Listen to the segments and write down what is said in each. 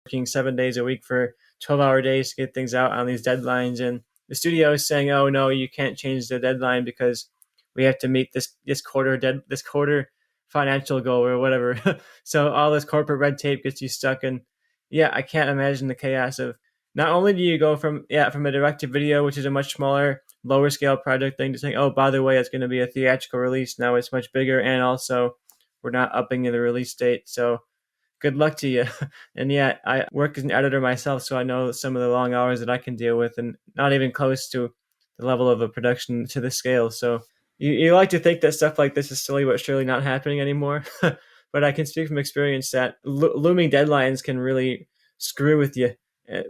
working 7 days a week for 12-hour days to get things out on these deadlines. And the studio is saying, oh, no, you can't change the deadline because we have to meet this quarter financial goal or whatever. So all this corporate red tape gets you stuck. And yeah, I can't imagine the chaos of not only do you go from a direct to video, which is a much smaller, lower scale project thing, to saying, oh, by the way, it's going to be a theatrical release. Now it's much bigger. And also we're not upping the release date. So good luck to you. And yeah, I work as an editor myself, so I know some of the long hours that I can deal with, and not even close to the level of a production to the scale. So you like to think that stuff like this is slowly but surely not happening anymore. But I can speak from experience that looming deadlines can really screw with you,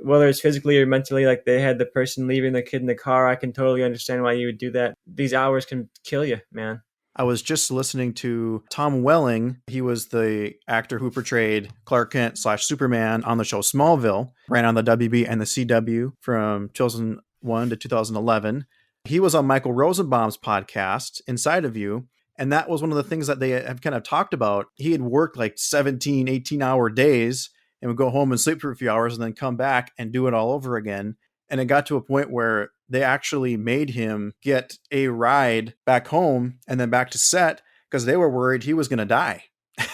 whether it's physically or mentally. Like they had the person leaving the kid in the car. I can totally understand why you would do that. These hours can kill you, man. I was just listening to Tom Welling. He was the actor who portrayed Clark Kent / Superman on the show Smallville, ran on the WB and the CW from 2001 to 2011. He was on Michael Rosenbaum's podcast, Inside of You, and that was one of the things that they have kind of talked about. He had worked like 17, 18-hour days and would go home and sleep for a few hours and then come back and do it all over again. And it got to a point where they actually made him get a ride back home and then back to set because they were worried he was going to die.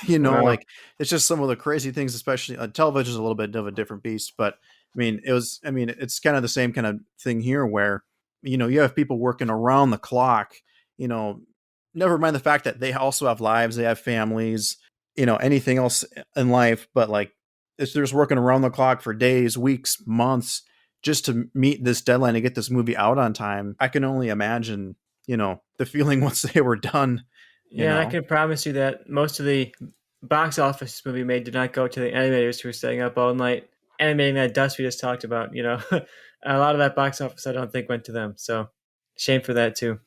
Wow. Like it's just some of the crazy things, especially television is a little bit of a different beast. But it's kind of the same kind of thing here where, you have people working around the clock, never mind the fact that they also have lives, they have families, anything else in life. But like, they're just working around the clock for days, weeks, months, just to meet this deadline to get this movie out on time. I can only imagine, the feeling once they were done. Yeah, I can promise you that most of the box office movie made did not go to the animators who were staying up all night animating that dust we just talked about. A lot of that box office I don't think went to them. So shame for that too.